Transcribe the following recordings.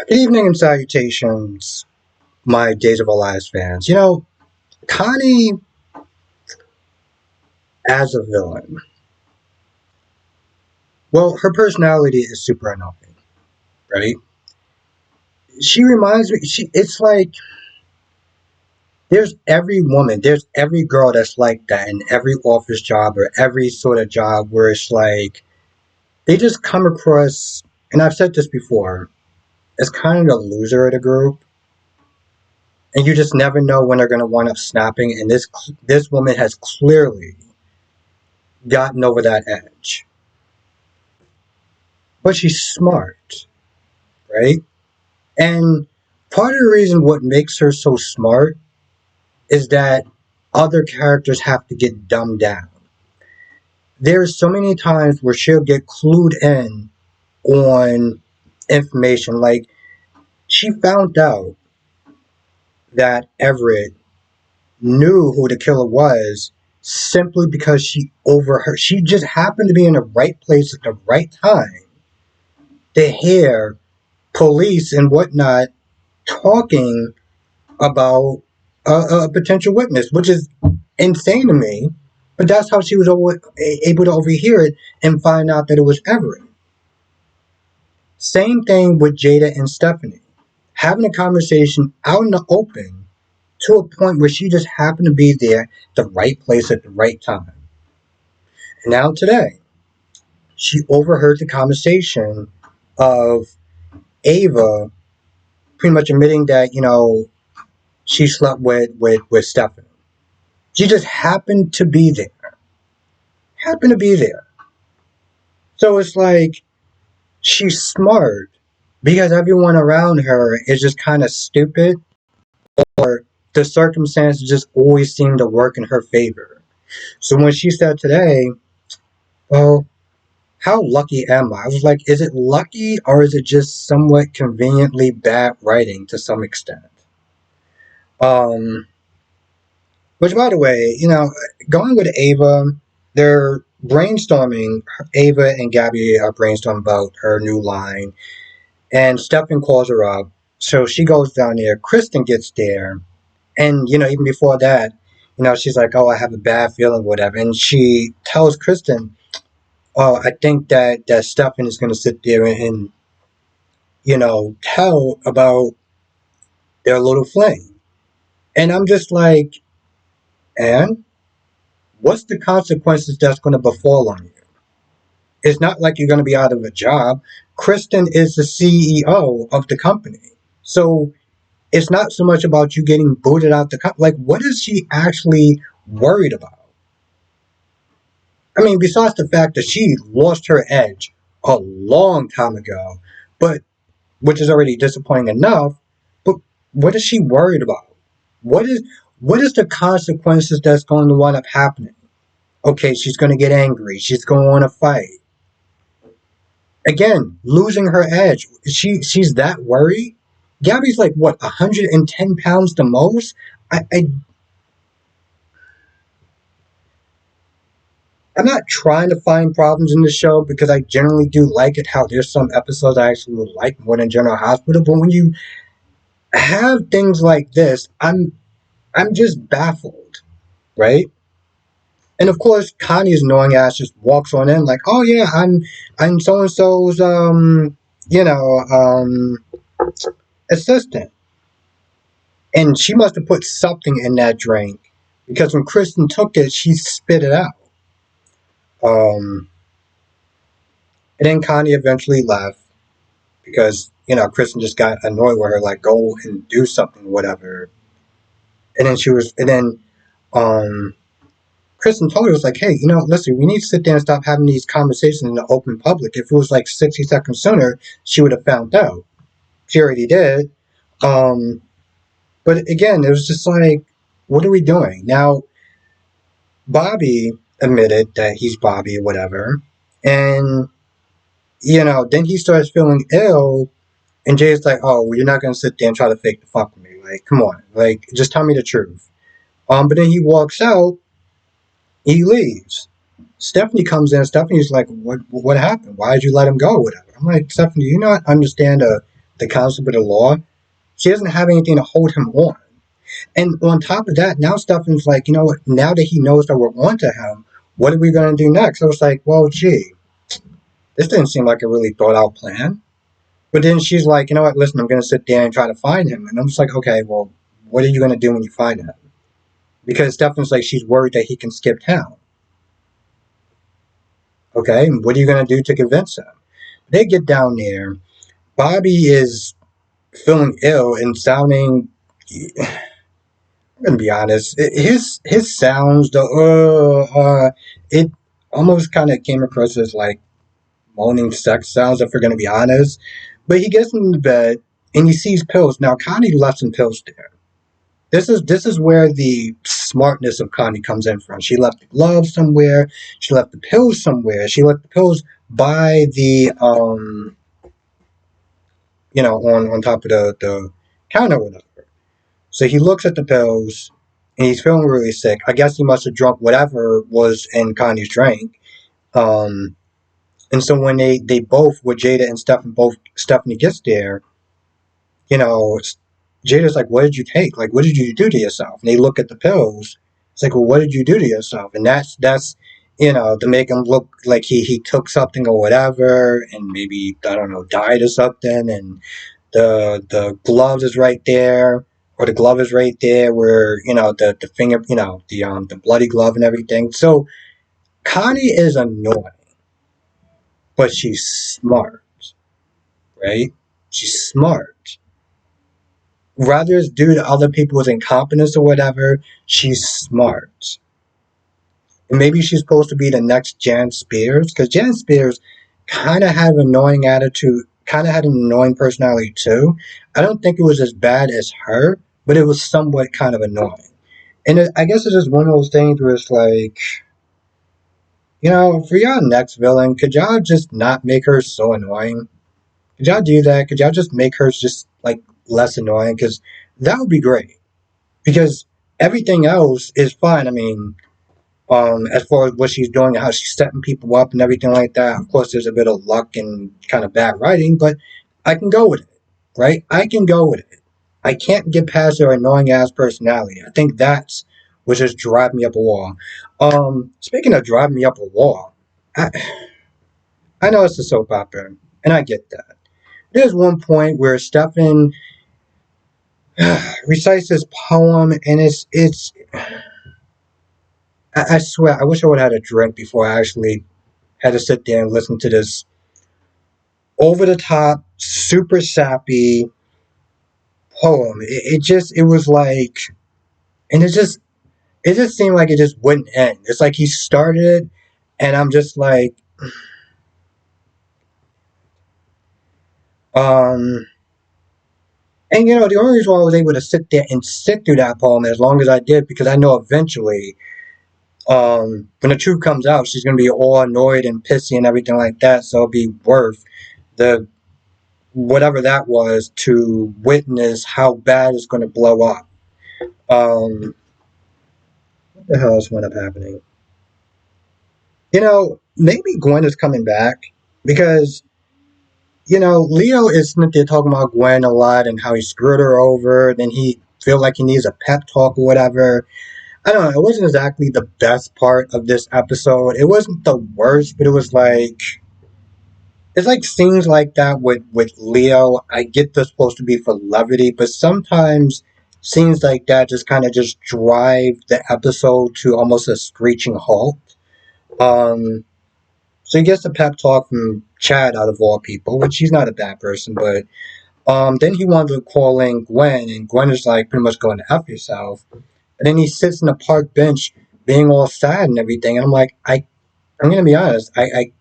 Good evening and salutations, my Days of Our Lives fans. Connie as a villain, well, her personality is super annoying, right? She reminds me, it's like there's every girl that's like that in every office job or every sort of job where it's like they just come across, and I've said this before, as kind of the loser of the group, and you just never know when they're going to wind up snapping. And this woman has clearly gotten over that edge. But she's smart, right? And part of the reason what makes her so smart is that other characters have to get dumbed down. There's so many times where she'll get clued in on information. Like she found out that Everett knew who the killer was simply because she overheard. She just happened to be in the right place at the right time to hear police and whatnot talking about a potential witness, which is insane to me. But that's how she was able to overhear it and find out that it was Everett. Same thing with Jada and Stephanie. Having a conversation out in the open to a point where she just happened to be there, the right place at the right time. And now today, she overheard the conversation of Ava pretty much admitting that, she slept with Stephanie. She just happened to be there. Happened to be there. So it's like she's smart because everyone around her is just kind of stupid, or the circumstances just always seem to work in her favor. So when she said today, well, how lucky am I? I was like, is it lucky or is it just somewhat conveniently bad writing to some extent? Um, which, by the way, going with Ava, they're brainstorming. Ava and Gabby are brainstorming about her new line, and Stefan calls her up. So she goes down there. Kristen gets there, and even before that, she's like, "Oh, I have a bad feeling, whatever." And she tells Kristen, "Oh, I think that Stefan is going to sit there and tell about their little fling." And I'm just like, and what's the consequences that's going to befall on you? It's not like you're going to be out of a job. Kristen is the CEO of the company. So it's not so much about you getting booted out the company. Like, what is she actually worried about? I mean, besides the fact that she lost her edge a long time ago, but which is already disappointing enough, but what is she worried about? What is the consequences that's going to wind up happening? Okay, she's going to get angry. She's going to want to fight. Again, losing her edge. She's that worried. Gabby's like what, 110 pounds the most. I'm not trying to find problems in the show because I generally do like it. How there's some episodes I actually like more than General Hospital, but when you have things like this, I'm just baffled, right? And of course, Connie's annoying ass just walks on in like, oh yeah, I'm so and so's you know um assistant. And she must have put something in that drink because when Kristen took it, she spit it out. Um, and then Connie eventually left because, Kristen just got annoyed with her, like, go and do something, whatever. And then um, Kristen told her, was like, hey, listen, we need to sit there and stop having these conversations in the open public. If it was like 60 seconds sooner, she would have found out. She already did. Um, but again, it was just like, what are we doing? Now, Bobby admitted that he's Bobby or whatever. And, then he starts feeling ill. And Jay's like, oh, well, you're not going to sit there and try to fake the fuck with me. Like, come on. Like, just tell me the truth. But then he walks out. He leaves. Stephanie comes in. Stephanie's like, what happened? Why did you let him go? Whatever. I'm like, Stephanie, do you not understand the the concept of the law, she doesn't have anything to hold him on. And on top of that, now Stefan's like, you know what? Now that he knows that we're onto him, what are we going to do next? I was like, well, gee, this didn't seem like a really thought out plan. But then she's like, you know what? Listen, I'm going to sit there and try to find him. And I'm just like, okay, well, what are you going to do when you find him? Because Stefan's like, she's worried that he can skip town. Okay, and what are you going to do to convince him? They get down there. Bobby is feeling ill and sounding. I'm gonna be honest. His sounds, it almost kind of came across as like moaning sex sounds. If we're gonna be honest, but he gets into bed and he sees pills. Now Connie left some pills there. This is where the smartness of Connie comes in from. She left the gloves somewhere. She left the pills somewhere. She left the pills by the on top of the counter or whatever. So he looks at the pills and he's feeling really sick. I guess he must have drunk whatever was in Connie's drink. Um, and so when they both, with Jada and Stephanie gets there, you know, Jada's like, what did you take? Like, what did you do to yourself? And they look at the pills. It's like, well, what did you do to yourself? And that's to make him look like he took something or whatever, and maybe, I don't know, died or something. And the gloves is right there, or the glove is right there where the finger, the bloody glove and everything. So Connie is annoying, but she's smart, right? She's smart. Rather it's due to other people's incompetence or whatever, she's smart. And maybe she's supposed to be the next Jan Spears, because Jan Spears kind of had an annoying attitude, kind of had an annoying personality too. I don't think it was as bad as her, but it was somewhat kind of annoying. And I guess it's just one of those things where it's like, for y'all next villain, could y'all just not make her so annoying? Could y'all do that? Could y'all just make her just like less annoying? Because that would be great. Because everything else is fine. I mean, as far as what she's doing and how she's setting people up and everything like that. Of course, there's a bit of luck and kind of bad writing, but I can go with it, right? I can go with it. I can't get past her annoying ass personality. I think that's what just drive me up a wall. Speaking of driving me up a wall, I, I know it's a soap opera, and I get that. There's one point where Stefan recites this poem, and it's. I swear, I wish I would have had a drink before I actually had to sit there and listen to this over the top, super sappy poem. It was like, and it just seemed like it just wouldn't end. It's like he started it, and I'm just like, um, and the only reason why I was able to sit there and sit through that poem as long as I did, because I know eventually, when the truth comes out, she's gonna be all annoyed and pissy and everything like that. So it'll be worth the whatever that was to witness how bad it's going to blow up. What the hell else wound up happening? Maybe Gwen is coming back because, Leo is sitting there talking about Gwen a lot and how he screwed her over. Then he feel like he needs a pep talk or whatever. I don't know. It wasn't exactly the best part of this episode. It wasn't the worst, but it was like it's like scenes like that with Leo. I get they're supposed to be for levity, but sometimes scenes like that just kind of just drive the episode to almost a screeching halt. Um, so he gets the pep talk from Chad out of all people, which he's not a bad person, but then he wanted to call in Gwen, and Gwen is like pretty much going to F yourself. And then he sits in the park bench being all sad and everything, and I'm like, I'm gonna be honest, I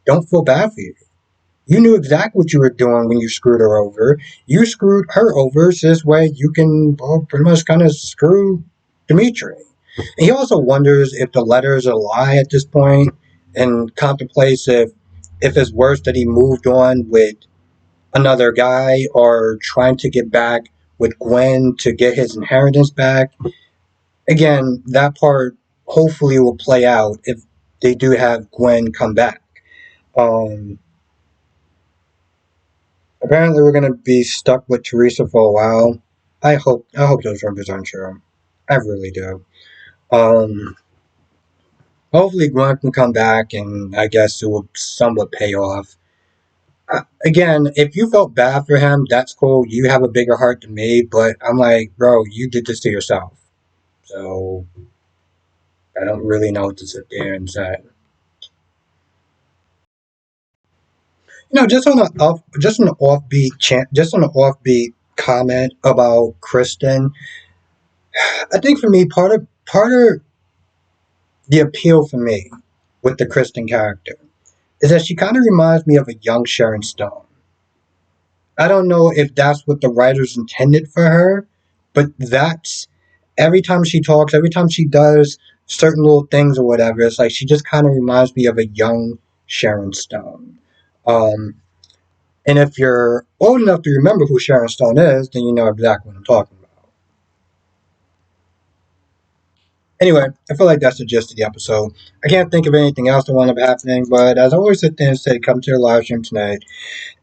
don't feel bad for you. You knew exactly what you were doing when you screwed her over. You screwed her over, so this way you can pretty much kind of screw Dimitri. And he also wonders if the letter is a lie at this point, and contemplates if it's worse that he moved on with another guy or trying to get back with Gwen to get his inheritance back. Again, that part hopefully will play out if they do have Gwen come back. Um, Apparently, we're gonna be stuck with Teresa for a while. I hope those rumors aren't true. I really do. Um, Hopefully Grunt can come back, and I guess it will somewhat pay off. Again, if you felt bad for him, that's cool. You have a bigger heart than me, but I'm like, bro, you did this to yourself. So I don't really know what to sit there and say. Just on an offbeat comment about Kristen. I think for me, part of the appeal for me with the Kristen character is that she kind of reminds me of a young Sharon Stone. I don't know if that's what the writers intended for her, but that's every time she talks, every time she does certain little things or whatever, it's like she just kind of reminds me of a young Sharon Stone. Um, and if you're old enough to remember who Sharon Stone is, then you know exactly what I'm talking about. Anyway, I feel like that's the gist of the episode. I can't think of anything else that wound up happening, but as I always sit there and say, come to the live stream tonight.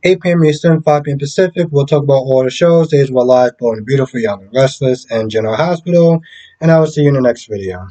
8 p.m. Eastern, 5 p.m. Pacific. We'll talk about all the shows, Days of Our Lives, Bold and Beautiful, Young and Restless, and General Hospital. And I will see you in the next video.